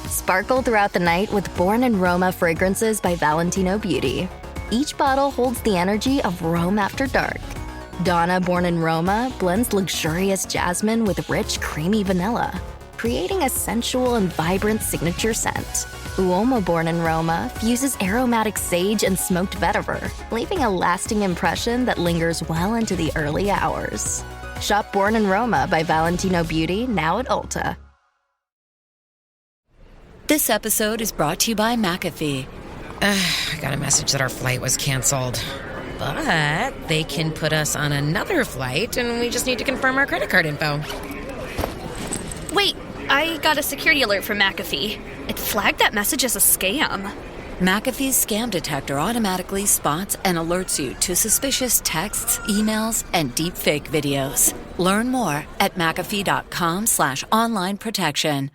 Sparkle throughout the night with Born in Roma fragrances by Valentino Beauty. Each bottle holds the energy of Rome after dark. Donna Born in Roma blends luxurious jasmine with rich, creamy vanilla, creating a sensual and vibrant signature scent. Uomo Born in Roma fuses aromatic sage and smoked vetiver, leaving a lasting impression that lingers well into the early hours. Shop Born in Roma by Valentino Beauty now at Ulta. This episode is brought to you by McAfee. I got a message that our flight was canceled. But they can put us on another flight, and we just need to confirm our credit card info. Wait, I got a security alert from McAfee. It flagged that message as a scam. McAfee's scam detector automatically spots and alerts you to suspicious texts, emails, and deepfake videos. Learn more at McAfee.com/online protection.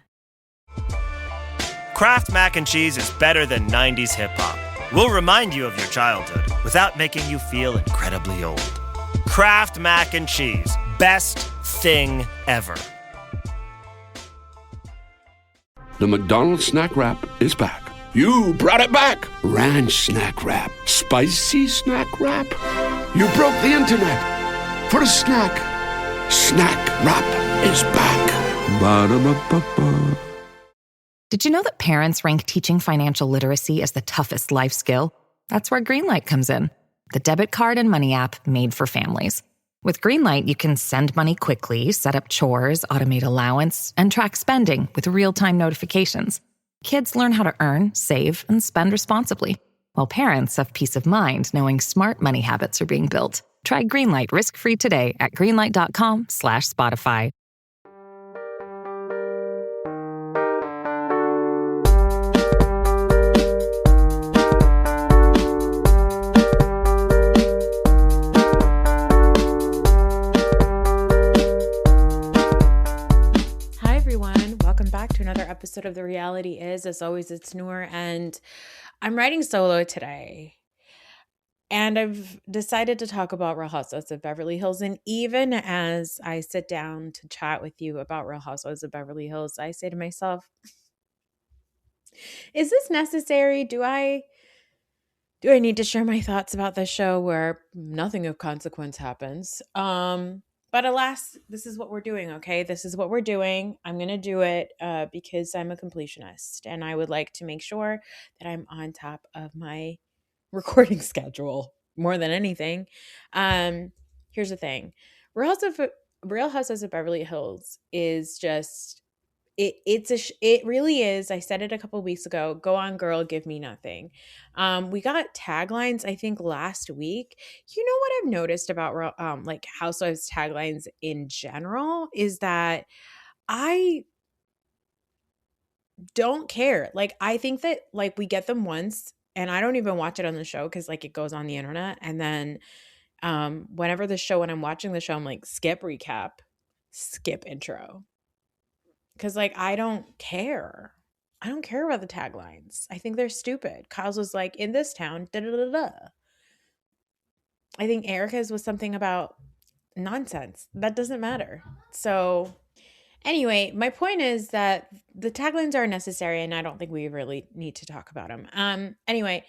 Kraft Mac and Cheese is better than 90s hip-hop. We'll remind you of your childhood without making you feel incredibly old. Kraft Mac and Cheese. Best thing ever. The McDonald's snack wrap is back. You brought it back. Ranch snack wrap. Spicy snack wrap. You broke the internet for a snack. Snack wrap is back. Ba-da-ba-ba-ba. Did you know that parents rank teaching financial literacy as the toughest life skill? That's where Greenlight comes in, the debit card and money app made for families. With Greenlight, you can send money quickly, set up chores, automate allowance, and track spending with real-time notifications. Kids learn how to earn, save, and spend responsibly, while parents have peace of mind knowing smart money habits are being built. Try Greenlight risk-free today at greenlight.com/Spotify. Another episode of The Reality Is. As always, it's Noor, and I'm writing solo today. And I've decided to talk about Real Housewives of Beverly Hills. And even as I sit down to chat with you about Real Housewives of Beverly Hills, I say to myself, is this necessary? Do I need to share my thoughts about this show where nothing of consequence happens? But alas, this is what we're doing, okay? This is what we're doing. I'm going to do it because I'm a completionist, and I would like to make sure that I'm on top of my recording schedule more than anything. Here's the thing. Real Housewives of Beverly Hills is just, it really is. I said it a couple of weeks ago. Go on, girl, give me nothing. We got taglines, I think, last week. You know what I've noticed about like Housewives taglines in general is that I don't care. Like, I think that like we get them once, and I don't even watch it on the show because like it goes on the internet, and then whenever when I'm watching the show, I'm like, skip recap, skip intro. Because, like, I don't care. I don't care about the taglines. I think they're stupid. Kyle's was like, in this town, da-da-da-da. I think Erica's was something about nonsense. That doesn't matter. So, anyway, my point is that the taglines are necessary, and I don't think we really need to talk about them. Anyway,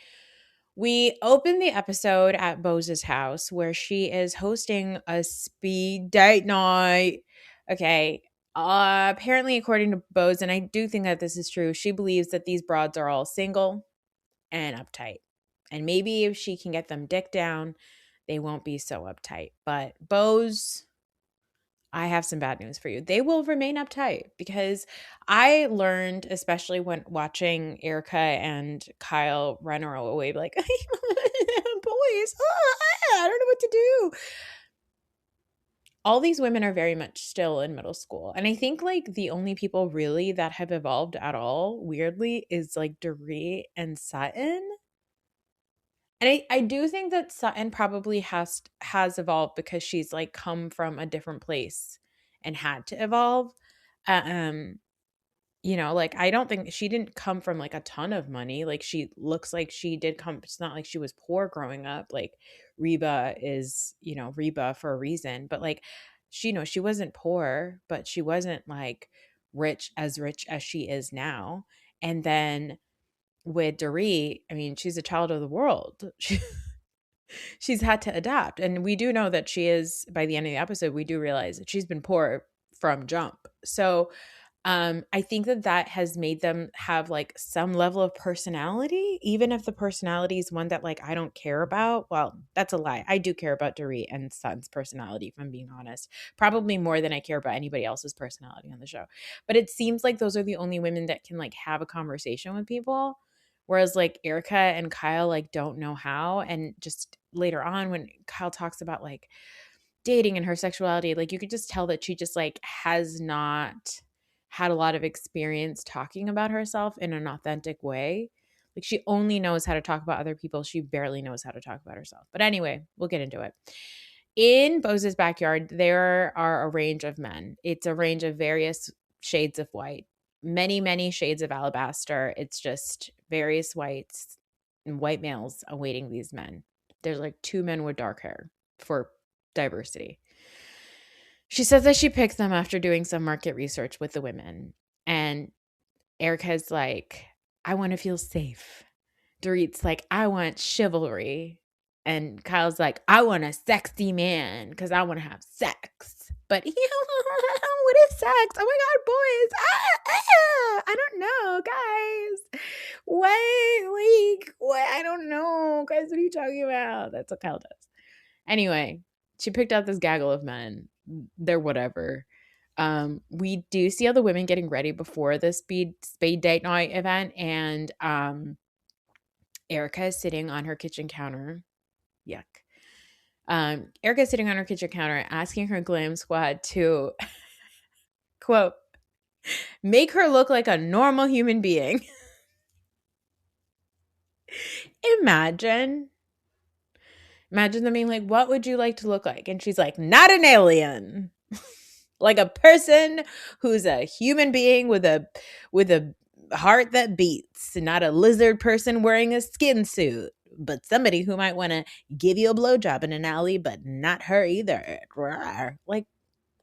we open the episode at Bose's house where she is hosting a speed date night. Okay. Apparently, according to Bose, and I do think that this is true, she believes that these broads are all single and uptight. And maybe if she can get them dick down, they won't be so uptight. But Bose, I have some bad news for you. They will remain uptight, because I learned, especially when watching Erica and Kyle run away, like, boys, I don't know what to do. All these women are very much still in middle school. And I think like the only people really that have evolved at all, weirdly, is like Dorit and Sutton. And I do think that Sutton probably has evolved because she's like come from a different place and had to evolve. You know, like I don't think she didn't come from like a ton of money. Like she looks like she did come. It's not like she was poor growing up. Like Reba is, you know, Reba for a reason. But like she, you know, she wasn't poor, but she wasn't like rich as she is now. And then with Dorit, I mean, she's a child of the world. She's had to adapt. And we do know that she is, by the end of the episode, we do realize that she's been poor from jump. So I think that has made them have like some level of personality, even if the personality is one that like I don't care about. Well, that's a lie. I do care about Dorit and Sutton's personality, if I'm being honest. Probably more than I care about anybody else's personality on the show. But it seems like those are the only women that can like have a conversation with people. Whereas like Erica and Kyle like don't know how. And just later on when Kyle talks about like dating and her sexuality, like you could just tell that she just like has not had a lot of experience talking about herself in an authentic way. Like she only knows how to talk about other people. She barely knows how to talk about herself. But anyway, we'll get into it. In Bose's backyard, there are a range of men. It's a range of various shades of white, many, many shades of alabaster. It's just various whites and white males awaiting these men. There's like 2 men with dark hair for diversity. She says that she picked them after doing some market research with the women. And Erica's like, I want to feel safe. Dorit's like, I want chivalry. And Kyle's like, I want a sexy man because I want to have sex. But what is sex? Oh my God, boys. I don't know, guys. What? I don't know. Guys, what are you talking about? That's what Kyle does. Anyway, she picked out this gaggle of men. They're whatever. We do see all the women getting ready before the spade date night event, and Erica is sitting on her kitchen counter. Yuck. Erica is sitting on her kitchen counter asking her glam squad to, quote, make her look like a normal human being. Imagine them being like, what would you like to look like? And she's like, not an alien. Like a person who's a human being with a heart that beats, not a lizard person wearing a skin suit, but somebody who might want to give you a blowjob in an alley, but not her either. Like,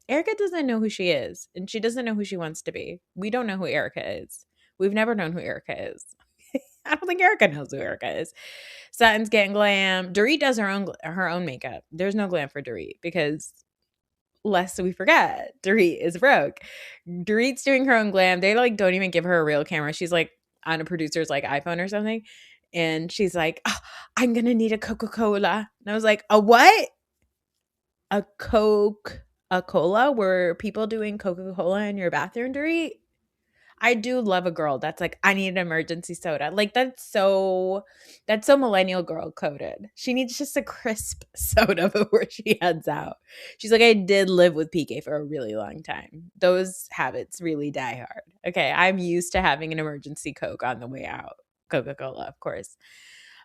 Erica doesn't know who she is, and she doesn't know who she wants to be. We don't know who Erica is. We've never known who Erica is. I don't think Erica knows who Erica is. Sutton's getting glam. Dorit does her own makeup. There's no glam for Dorit because, lest we forget, Dorit is broke. Dorit's doing her own glam. They like don't even give her a real camera. She's like on a producer's like iPhone or something, and she's like, oh, "I'm gonna need a Coca-Cola." And I was like, "A what? A Coca-Cola? Were people doing Coca-Cola in your bathroom, Dorit?" I do love a girl that's like, I need an emergency soda. Like that's so millennial girl coded. She needs just a crisp soda before she heads out. She's like, I did live with PK for a really long time. Those habits really die hard. Okay, I'm used to having an emergency Coke on the way out. Coca-Cola, of course.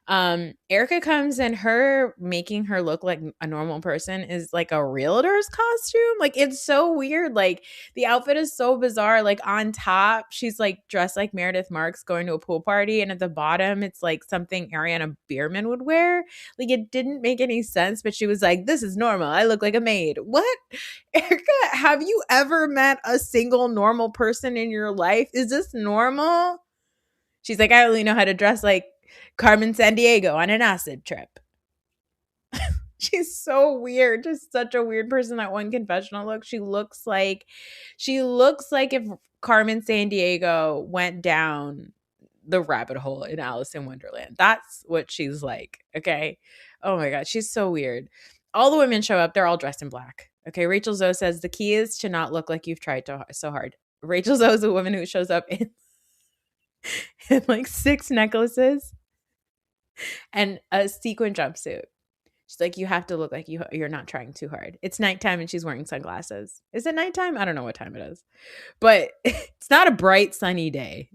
Erica comes and her making her look like a normal person is like a realtor's costume. Like it's so weird. Like the outfit is so bizarre. Like on top, she's like dressed like Meredith Marks going to a pool party. And at the bottom, it's like something Ariana Bierman would wear. Like it didn't make any sense, but she was like, this is normal. I look like a maid. What? Erica, have you ever met a single normal person in your life? Is this normal? She's like, I only know how to dress like Carmen Sandiego on an acid trip. She's so weird. Just such a weird person. That one confessional look. She looks like if Carmen Sandiego went down the rabbit hole in Alice in Wonderland. That's what she's like. Okay. Oh my God. She's so weird. All the women show up. They're all dressed in black. Okay. Rachel Zoe says the key is to not look like you've tried so hard. Rachel Zoe is a woman who shows up in like 6 necklaces and a sequin jumpsuit. She's like, you have to look like you're not trying too hard. It's nighttime and she's wearing sunglasses. Is it nighttime? I don't know what time it is. But it's not a bright, sunny day.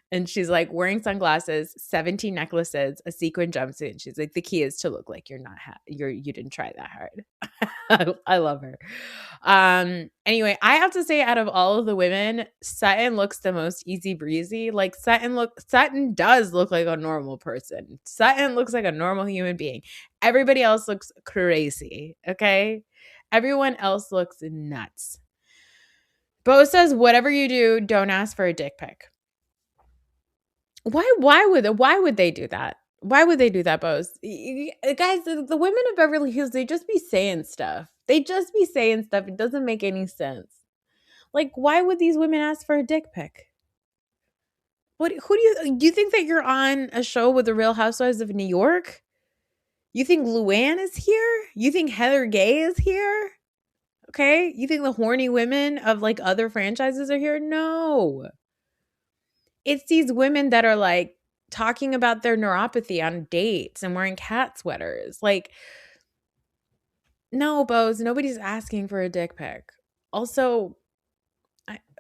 And she's like wearing sunglasses, 17 necklaces, a sequin jumpsuit. And she's like, the key is to look like you didn't try that hard. I love her. Anyway, I have to say, out of all of the women, Sutton looks the most easy breezy. Like Sutton does look like a normal person. Sutton looks like a normal human being. Everybody else looks crazy. Okay. Everyone else looks nuts. Bo says, whatever you do, don't ask for a dick pic. Why would they do that? Why would they do that, Bose? Guys, the women of Beverly Hills, they just be saying stuff. It doesn't make any sense. Like, why would these women ask for a dick pic? Who do you think that you're on a show with the Real Housewives of New York? You think Luann is here? You think Heather Gay is here? Okay? You think the horny women of like other franchises are here? No. It's these women that are like talking about their neuropathy on dates and wearing cat sweaters. Like, no, Bose, nobody's asking for a dick pic. Also,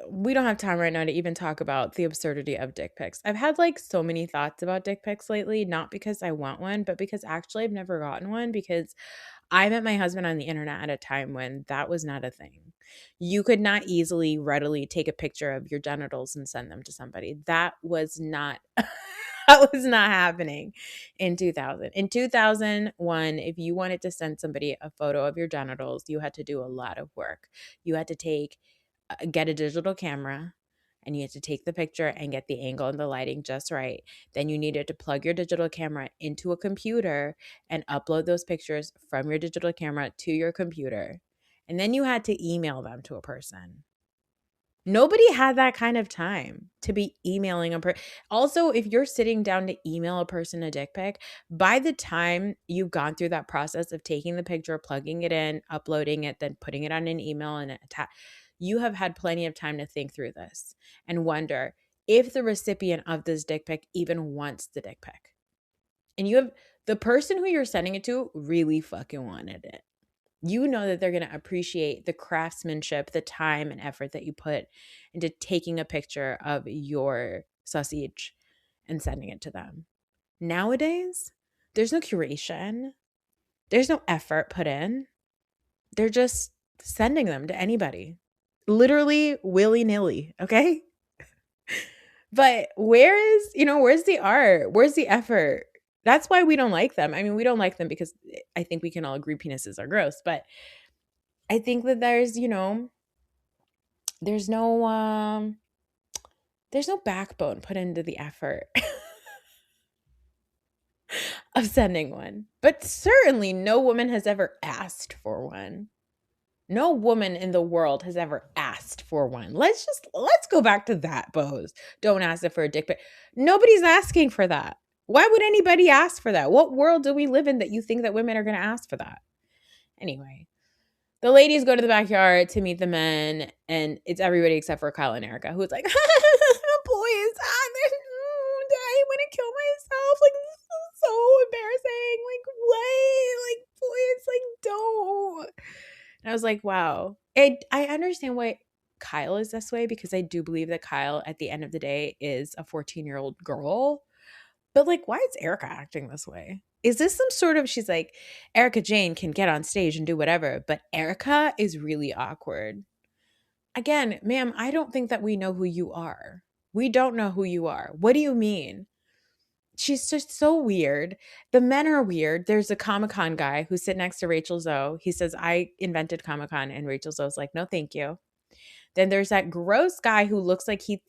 we don't have time right now to even talk about the absurdity of dick pics. I've had like so many thoughts about dick pics lately, not because I want one, but because actually I've never gotten one because I met my husband on the internet at a time when that was not a thing. You could not easily, readily take a picture of your genitals and send them to somebody. That was not that was not happening in 2000. In 2001, if you wanted to send somebody a photo of your genitals, you had to do a lot of work. You had to get a digital camera, and you had to take the picture and get the angle and the lighting just right. Then you needed to plug your digital camera into a computer and upload those pictures from your digital camera to your computer. And then you had to email them to a person. Nobody had that kind of time to be emailing a person. Also, if you're sitting down to email a person a dick pic, by the time you've gone through that process of taking the picture, plugging it in, uploading it, then putting it on an email and you have had plenty of time to think through this and wonder if the recipient of this dick pic even wants the dick pic. And you have the person who you're sending it to really fucking wanted it. You know that they're going to appreciate the craftsmanship, the time and effort that you put into taking a picture of your sausage and sending it to them. Nowadays, there's no curation. There's no effort put in. They're just sending them to anybody. Literally willy-nilly, okay? But where's the art? Where's the effort? That's why we don't like them. I mean, we don't like them because I think we can all agree penises are gross, but I think that there's no backbone put into the effort of sending one. But certainly no woman has ever asked for one. No woman in the world has ever asked for one. Let's go back to that, Bose. Don't ask it for a dick pic. Nobody's asking for that. Why would anybody ask for that? What world do we live in that you think that women are going to ask for that? Anyway, the ladies go to the backyard to meet the men, and it's everybody except for Kyle and Erica, who's like, boys, I want to kill myself. Like, this is so embarrassing. Like, what? Like, boys, like, don't. And I was like, wow. I understand why Kyle is this way, because I do believe that Kyle, at the end of the day, is a 14-year-old girl. But like, why is Erica acting this way? Is this some sort of, she's like, Erica Jane can get on stage and do whatever, but Erica is really awkward. Again, ma'am, I don't think that we know who you are. We don't know who you are. What do you mean? She's just so weird. The men are weird. There's a Comic-Con guy who's sitting next to Rachel Zoe. He says, I invented Comic-Con. And Rachel Zoe's like, no, thank you. Then there's that gross guy who looks like he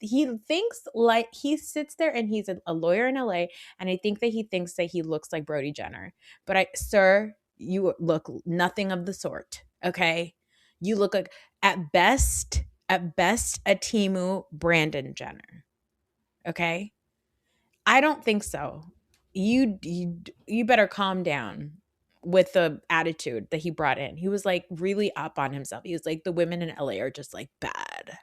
thinks like he sits there and he's a lawyer in LA. And I think that he thinks that he looks like Brody Jenner. But sir, you look nothing of the sort. Okay. You look like at best a Timu Brandon Jenner. Okay. I don't think so. You better calm down with the attitude that he brought in. He was like really up on himself. He was like, the women in LA are just like bad.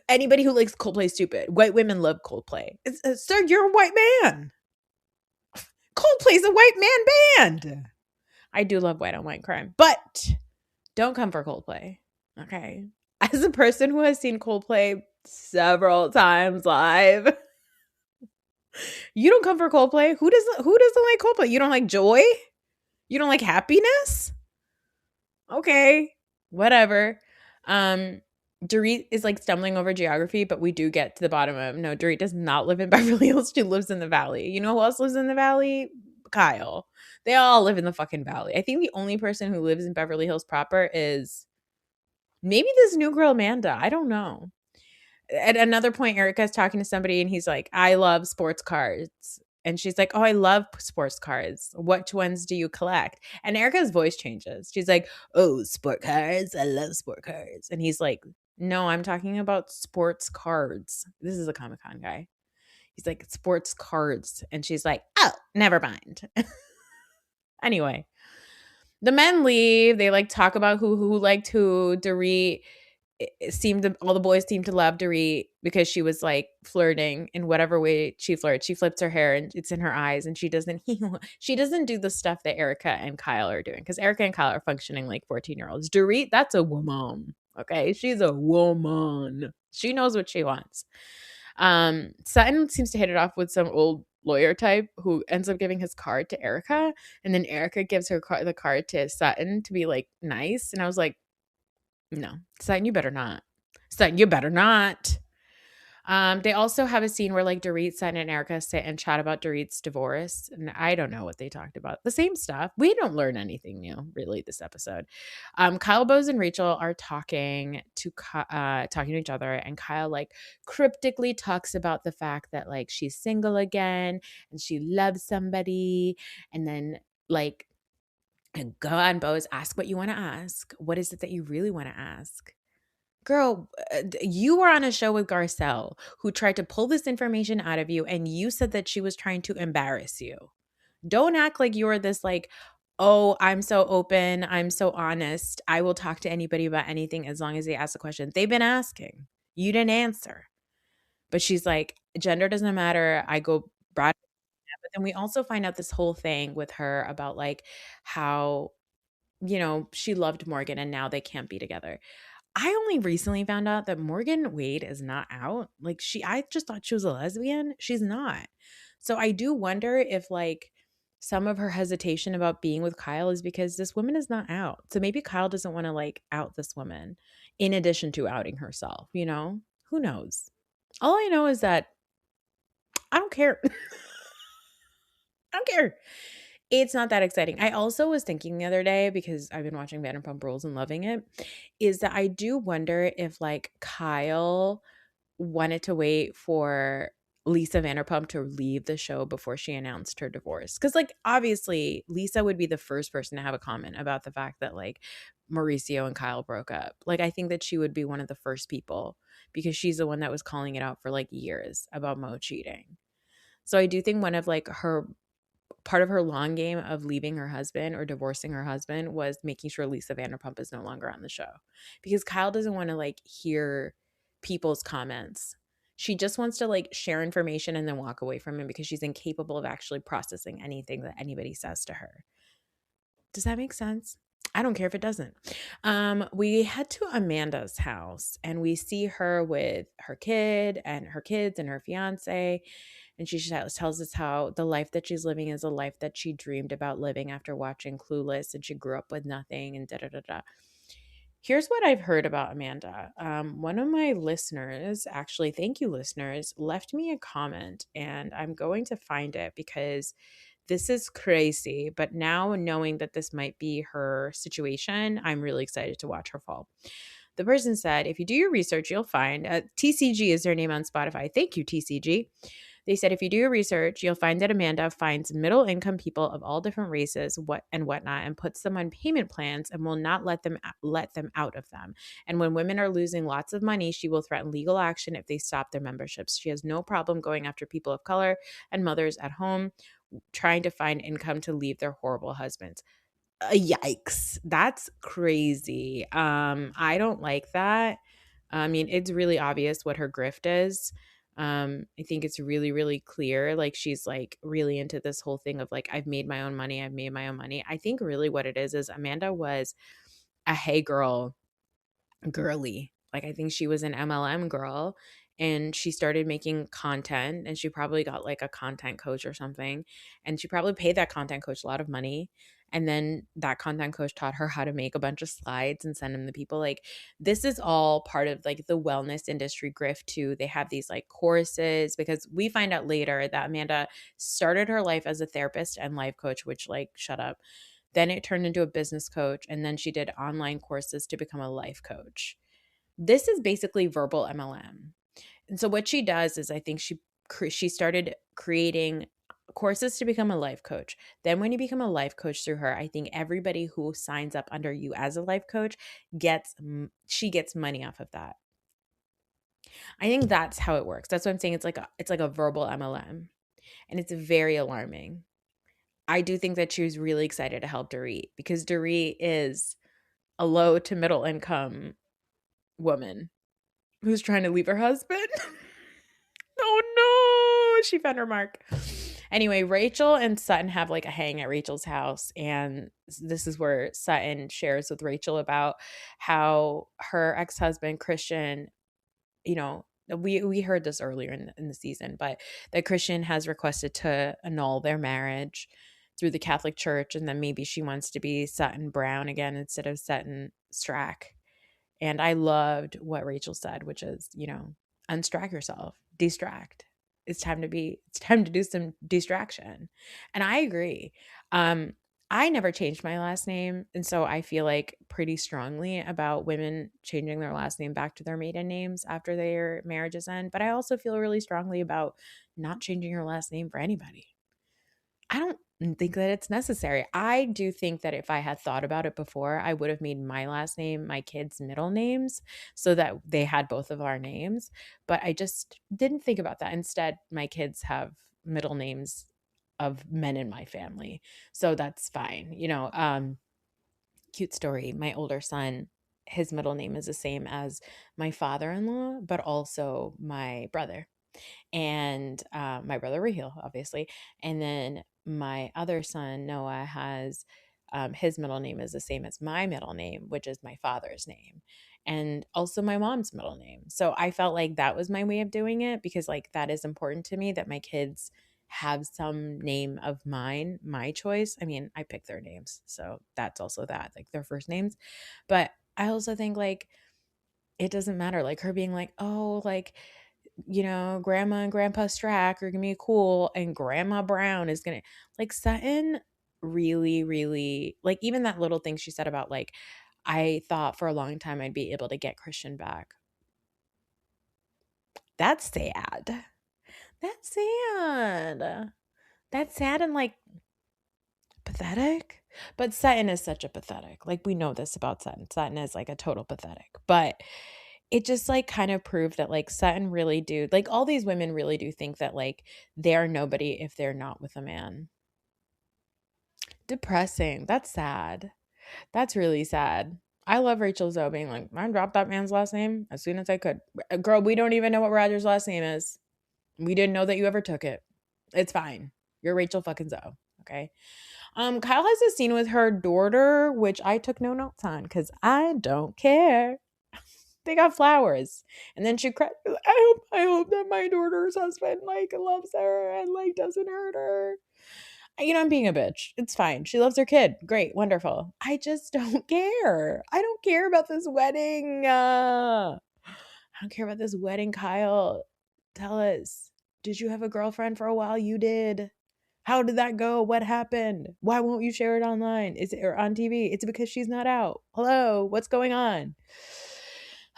Anybody who likes Coldplay is stupid. White women love Coldplay. Sir, you're a white man. Coldplay's a white man band. I do love white on white crime, but don't come for Coldplay. Okay. As a person who has seen Coldplay several times live, you don't come for Coldplay. Who doesn't like Coldplay? You don't like joy? You don't like happiness? Okay, whatever. Dorit is like stumbling over geography, but we do get to the bottom of no, Dorit does not live in Beverly Hills. She lives in the Valley. You know who else lives in the Valley? Kyle. They all live in the fucking Valley. I think the only person who lives in Beverly Hills proper is maybe this new girl Amanda. I don't know. At another point, Erica's talking to somebody and he's like, I love sports cards. And she's like, oh, I love sports cards. Which ones do you collect? And Erica's voice changes. She's like, oh, sport cards. I love sport cards. And he's like, no, I'm talking about sports cards. This is a Comic-Con guy. He's like, sports cards. And she's like, oh, never mind. Anyway, the men leave. They like talk about who liked who. Dorit all the boys seemed to love Dorit because she was like flirting in whatever way she flirts. She flips her hair and it's in her eyes, and she doesn't do the stuff that Erica and Kyle are doing, because Erica and Kyle are functioning like 14-year-olds. Dorit, that's a woman. Okay, she's a woman. She knows what she wants. Sutton seems to hit it off with some old lawyer type who ends up giving his card to Erica, and then Erica gives her the card to Sutton to be like nice. And I was like, no, Sutton, you better not. Sutton, you better not. They also have a scene where like Dorit, Sutton, and Erica sit and chat about Dorit's divorce. And I don't know what they talked about. The same stuff. We don't learn anything new, really, this episode. Kyle, Bose, and Rachel are talking to each other. And Kyle like cryptically talks about the fact that like she's single again and she loves somebody. And then like, go on, Bose, ask what you want to ask. What is it that you really want to ask? Girl, you were on a show with Garcelle who tried to pull this information out of you, and you said that she was trying to embarrass you. Don't act like you're this like, oh, I'm so open, I'm so honest, I will talk to anybody about anything as long as they ask a question. They've been asking. You didn't answer. But she's like, gender doesn't matter. I go broad. But then we also find out this whole thing with her about like how, you know, she loved Morgan and now they can't be together. I only recently found out that Morgan Wade is not out. Like I just thought she was a lesbian. She's not. So I do wonder if like some of her hesitation about being with Kyle is because this woman is not out. So maybe Kyle doesn't want to like out this woman in addition to outing herself, you know? Who knows? All I know is that I don't care. I don't care. It's not that exciting. I also was thinking the other day, because I've been watching Vanderpump Rules and loving it, is that I do wonder if like Kyle wanted to wait for Lisa Vanderpump to leave the show before she announced her divorce. Because like obviously Lisa would be the first person to have a comment about the fact that like Mauricio and Kyle broke up. Like I think that she would be one of the first people, because she's the one that was calling it out for like years about Mo cheating. So I do think one of like part of her long game of leaving her husband or divorcing her husband was making sure Lisa Vanderpump is no longer on the show, because Kyle doesn't want to like hear people's comments. She just wants to like share information and then walk away from him, because she's incapable of actually processing anything that anybody says to her. Does that make sense? I don't care if it doesn't. We head to Amanda's house and we see her with her kid and her kids and her fiance. And she tells us how the life that she's living is a life that she dreamed about living after watching Clueless, and she grew up with nothing and da-da-da-da. Here's what I've heard about Amanda. One of my listeners, actually, thank you listeners, left me a comment, and I'm going to find it because this is crazy. But now knowing that this might be her situation, I'm really excited to watch her fall. The person said, if you do your research, you'll find, TCG is their name on Spotify. Thank you, TCG. They said, if you do your research, you'll find that Amanda finds middle-income people of all different races and whatnot and puts them on payment plans and will not let them out of them. And when women are losing lots of money, she will threaten legal action if they stop their memberships. She has no problem going after people of color and mothers at home trying to find income to leave their horrible husbands. Yikes. That's crazy. I don't like that. I mean, it's really obvious what her grift is. I think it's really, really clear. Like she's like really into this whole thing of like, I've made my own money. I think really what it is Amanda was a hey girly. Like I think she was an MLM girl, and she started making content, and she probably got like a content coach or something. And she probably paid that content coach a lot of money. And then that content coach taught her how to make a bunch of slides and send them to people. Like this is all part of like the wellness industry grift too. They have these like courses, because we find out later that Amanda started her life as a therapist and life coach, which like, shut up. Then it turned into a business coach. And then she did online courses to become a life coach. This is basically verbal MLM. And so what she does is I think she started creating courses to become a life coach. Then when you become a life coach through her, I think everybody who signs up under you as a life coach gets money off of that. I think that's how it works. That's what I'm saying. It's like a verbal MLM, and it's very alarming. I do think that she was really excited to help Dorit because Dorit is a low to middle income woman who's trying to leave her husband. Oh no, she found her mark. Anyway, Rachel and Sutton have like a hang at Rachel's house, and this is where Sutton shares with Rachel about how her ex-husband Christian, you know, we heard this earlier in the season, but that Christian has requested to annul their marriage through the Catholic Church, and then maybe she wants to be Sutton Brown again instead of Sutton Strack. And I loved what Rachel said, which is, you know, unstrack yourself, distract. It's time to do some distraction. And I agree. I never changed my last name, and so I feel like pretty strongly about women changing their last name back to their maiden names after their marriages end. But I also feel really strongly about not changing your last name for anybody. I don't think that it's necessary. I do think that if I had thought about it before, I would have made my last name my kids' middle names so that they had both of our names. But I just didn't think about that. Instead, my kids have middle names of men in my family. So that's fine. You know, cute story. My older son, his middle name is the same as my father-in-law, but also my brother. And my brother Raheel, obviously. And then my other son, Noah, has his middle name is the same as my middle name, which is my father's name, and also my mom's middle name. So I felt like that was my way of doing it because like that is important to me that my kids have some name of mine, my choice. I mean, I pick their names. So that's also that, like their first names. But I also think like it doesn't matter. Like her being like, oh, like, you know, grandma and grandpa Strack are gonna be cool and grandma Brown is gonna like Sutton really, really like even that little thing she said about like, I thought for a long time I'd be able to get Christian back. That's sad. That's sad. That's sad and like pathetic. But Sutton is such a pathetic. Like we know this about Sutton. Sutton is like a total pathetic. But it just like kind of proved that like Sutton really do like all these women really do think that like they're nobody if they're not with a man. Depressing. That's sad. That's really sad. I love Rachel Zoe being like, I dropped that man's last name as soon as I could. Girl, we don't even know what Roger's last name is. We didn't know that you ever took it. It's fine. You're Rachel fucking Zoe. Okay. Kyle has a scene with her daughter, which I took no notes on because I don't care. They got flowers. And then she cried. I hope that my daughter's husband like loves her and like doesn't hurt her. You know, I'm being a bitch. It's fine. She loves her kid. Great. Wonderful. I just don't care. I don't care about this wedding. I don't care about this wedding, Kyle. Tell us. Did you have a girlfriend for a while? You did. How did that go? What happened? Why won't you share it online? Is it or on TV? It's because she's not out. Hello, what's going on?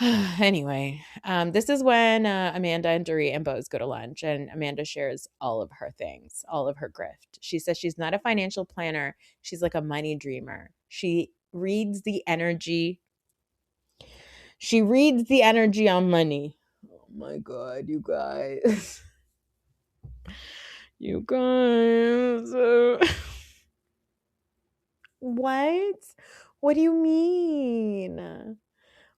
Anyway, this is when Amanda and Dorit and Bose go to lunch, and Amanda shares all of her things, all of her grift. She says she's not a financial planner. She's like a money dreamer. She reads the energy. She reads the energy on money. Oh my God, you guys. You guys. What? What do you mean?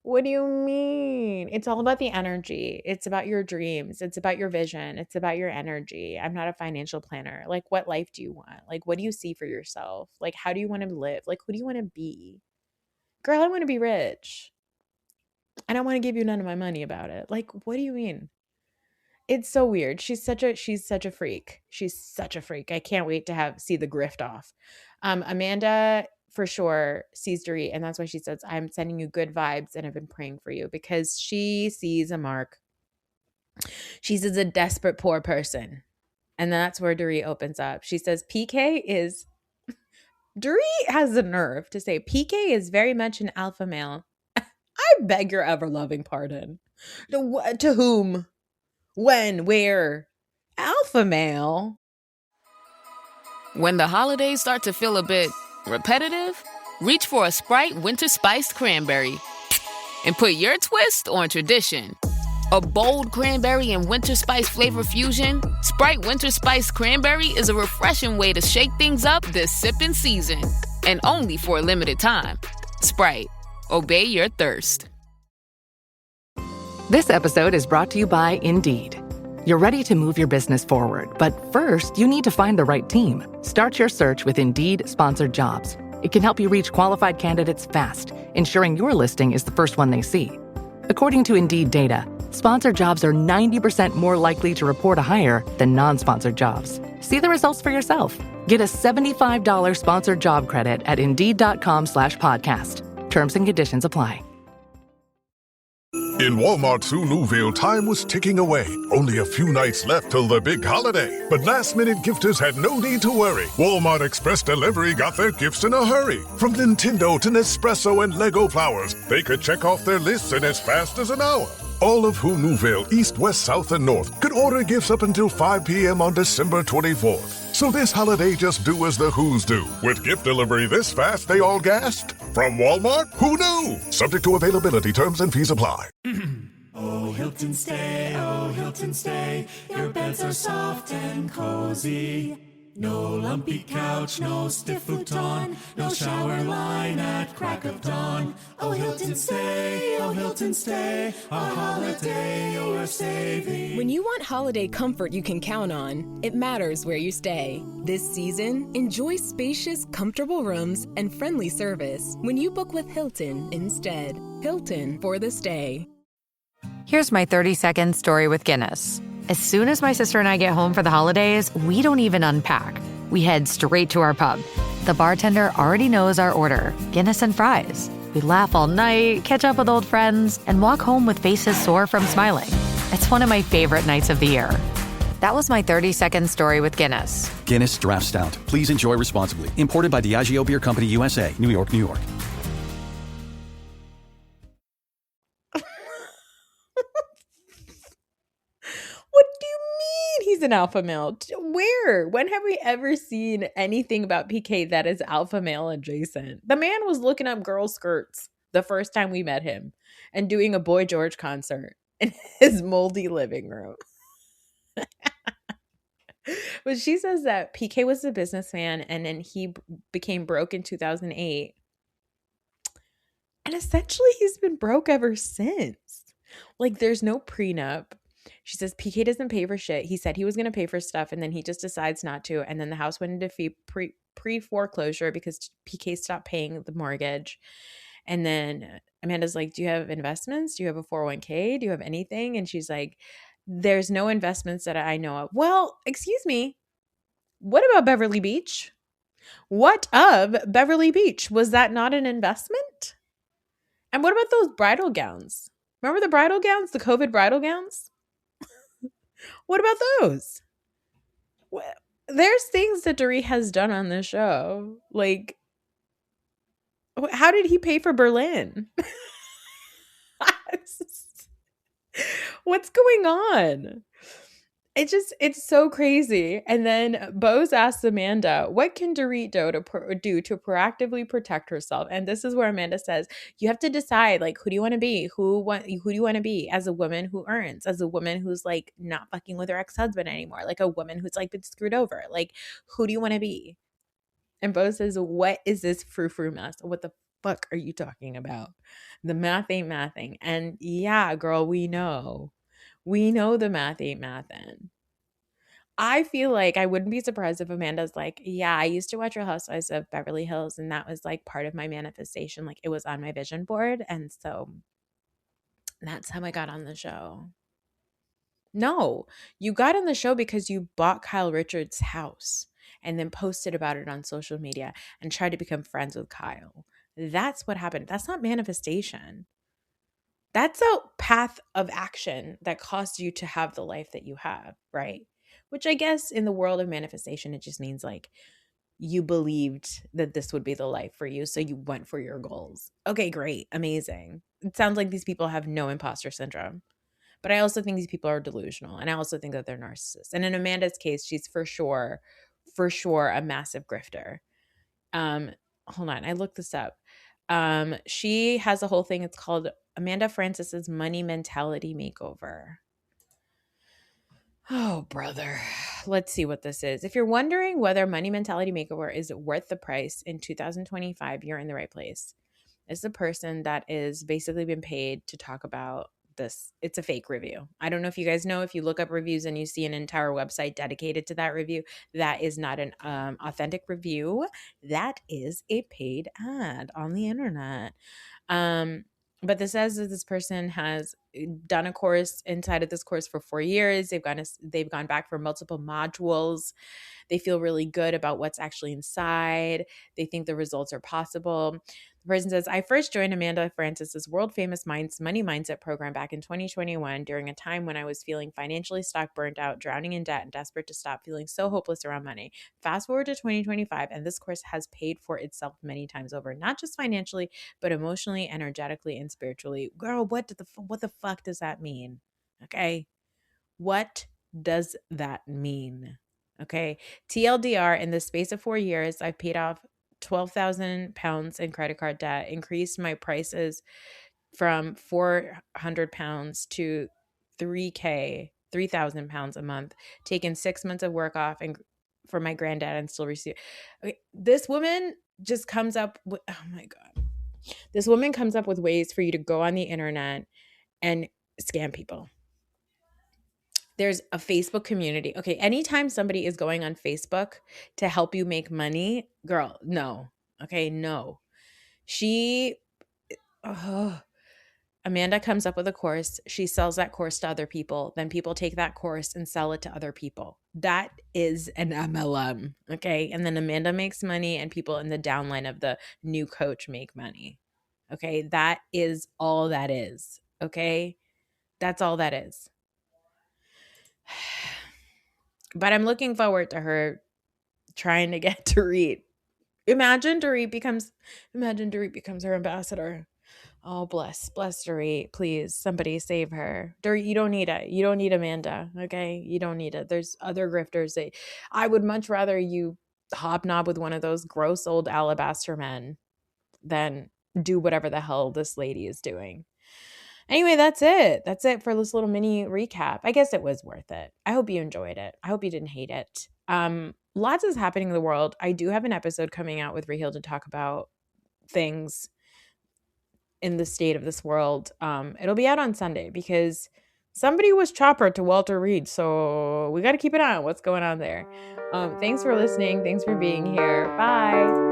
What do you mean? It's all about the energy. It's about your dreams. It's about your vision. It's about your energy. I'm not a financial planner. Like, what life do you want? Like, what do you see for yourself? Like, how do you want to live? Like, who do you want to be? Girl, I want to be rich. I don't want to give you none of my money about it. Like, what do you mean? It's so weird. She's such a freak. She's such a freak. I can't wait to see the grift off. Amanda for sure sees Dorit, and that's why she says, I'm sending you good vibes and I've been praying for you because she sees a mark. She sees a desperate poor person. And that's where Dorit opens up. She says PK is Dorit has the nerve to say PK is very much an alpha male. I beg your ever loving pardon. To whom? When? Where? Alpha male? When the holidays start to feel a bit repetitive, reach for a Sprite Winter Spiced Cranberry and put your twist on tradition. A bold cranberry and winter spice flavor fusion, Sprite Winter Spiced Cranberry is a refreshing way to shake things up this sipping season. And only for a limited time. Sprite. Obey your thirst. This episode is brought to you by Indeed. You're ready to move your business forward, but first, you need to find the right team. Start your search with Indeed Sponsored Jobs. It can help you reach qualified candidates fast, ensuring your listing is the first one they see. According to Indeed data, sponsored jobs are 90% more likely to report a hire than non-sponsored jobs. See the results for yourself. Get a $75 sponsored job credit at Indeed.com/podcast. Terms and conditions apply. In Walmart's Hulu'ville, time was ticking away. Only a few nights left till the big holiday. But last-minute gifters had no need to worry. Walmart Express Delivery got their gifts in a hurry. From Nintendo to Nespresso and Lego Flowers, they could check off their lists in as fast as an hour. All of Hulu'ville, East, West, South, and North, could order gifts up until 5 p.m. on December 24th. So this holiday, just do as the Who's do. With gift delivery this fast, they all gasped. From Walmart, who knew? Subject to availability, terms and fees apply. Oh, Hilton stay, your beds are soft and cozy. No lumpy couch, no stiff futon, no shower line at crack of dawn. Oh, Hilton stay, a holiday you're saving. When you want holiday comfort you can count on, it matters where you stay. This season, enjoy spacious, comfortable rooms and friendly service when you book with Hilton instead. Hilton for the stay. Here's my 30-second story with Guinness. As soon as my sister and I get home for the holidays, we don't even unpack. We head straight to our pub. The bartender already knows our order, Guinness and fries. We laugh all night, catch up with old friends, and walk home with faces sore from smiling. It's one of my favorite nights of the year. That was my 30-second story with Guinness. Guinness Draft Stout. Please enjoy responsibly. Imported by Diageo Beer Company, USA, New York, New York. What do you mean he's an alpha male? Where? When have we ever seen anything about PK that is alpha male adjacent? The man was looking up girl skirts the first time we met him and doing a Boy George concert in his moldy living room. But she says that PK was a businessman and then he became broke in 2008. And essentially he's been broke ever since. Like there's no prenup. She says PK doesn't pay for shit. He said he was going to pay for stuff and then he just decides not to. And then the house went into pre-foreclosure because PK stopped paying the mortgage. And then Amanda's like, do you have investments? Do you have a 401k? Do you have anything? And she's like, there's no investments that I know of. Well, excuse me. What about Beverly Beach? What of Beverly Beach? Was that not an investment? And what about those bridal gowns? Remember the bridal gowns? The COVID bridal gowns? What about those? There's things that Dorit has done on this show. Like, how did he pay for Berlin? What's going on? It's so crazy. And then Bose asks Amanda, what can Dorit do to proactively protect herself? And this is where Amanda says, you have to decide, like, who do you want to be? Who do you want to be as a woman who earns, as a woman who's like not fucking with her ex-husband anymore, like a woman who's like been screwed over? Like, who do you want to be? And Bose says, what is this frou-frou mess? What the fuck are you talking about? The math ain't mathing. And yeah, girl, we know. We know the math ain't mathin'. I feel like I wouldn't be surprised if Amanda's like, yeah, I used to watch Real Housewives of Beverly Hills and that was like part of my manifestation. Like it was on my vision board. And so that's how I got on the show. No, you got on the show because you bought Kyle Richards' house and then posted about it on social media and tried to become friends with Kyle. That's what happened. That's not manifestation. That's a path of action that caused you to have the life that you have, right? Which I guess in the world of manifestation, it just means like you believed that this would be the life for you. So you went for your goals. Okay, great. Amazing. It sounds like these people have no imposter syndrome. But I also think these people are delusional. And I also think that they're narcissists. And in Amanda's case, she's for sure a massive grifter. Hold on, I looked this up. She has a whole thing. It's called Amanda Francis's Money Mentality Makeover. Oh, brother. Let's see what this is. If you're wondering whether Money Mentality Makeover is worth the price in 2025, you're in the right place. It's the person that is basically been paid to talk about this. It's a fake review. I don't know if you guys know, if you look up reviews and you see an entire website dedicated to that review, that is not an authentic review. That is a paid ad on the internet. But this says that this person has done a course inside of this course for 4 years. They've gone back for multiple modules. They feel really good about what's actually inside. They think the results are possible. The person says, I first joined Amanda Francis's world-famous money mindset program back in 2021 during a time when I was feeling financially stuck, burnt out, drowning in debt, and desperate to stop feeling so hopeless around money. Fast forward to 2025, and this course has paid for itself many times over, not just financially, but emotionally, energetically, and spiritually. Girl, what the fuck does that mean? Okay? What does that mean? Okay? TLDR, in the space of 4 years, I've paid off 12,000 pounds in credit card debt, increased my prices from 400 pounds to 3,000 pounds a month, taken 6 months of work off and for my granddad and still receive. Okay, this woman just comes up with, oh my God. This woman comes up with ways for you to go on the internet and scam people. There's a Facebook community. Okay, anytime somebody is going on Facebook to help you make money, girl, no. Okay, no. Amanda comes up with a course. She sells that course to other people. Then people take that course and sell it to other people. That is an MLM, okay? And then Amanda makes money and people in the downline of the new coach make money, okay? That is all that is, okay? That's all that is. But I'm looking forward to her trying to get Dorit. Imagine Dorit becomes her ambassador. Oh, bless Dorit. Please, somebody save her. Dorit, you don't need it. You don't need Amanda, okay? You don't need it. There's other grifters. I would much rather you hobnob with one of those gross old alabaster men than do whatever the hell this lady is doing. Anyway, that's it. That's it for this little mini recap. I guess it was worth it. I hope you enjoyed it. I hope you didn't hate it. Lots is happening in the world. I do have an episode coming out with Raheel to talk about things in the state of this world. It'll be out on Sunday because somebody was chopper to Walter Reed. So we got to keep an eye on what's going on there. Thanks for listening. Thanks for being here. Bye.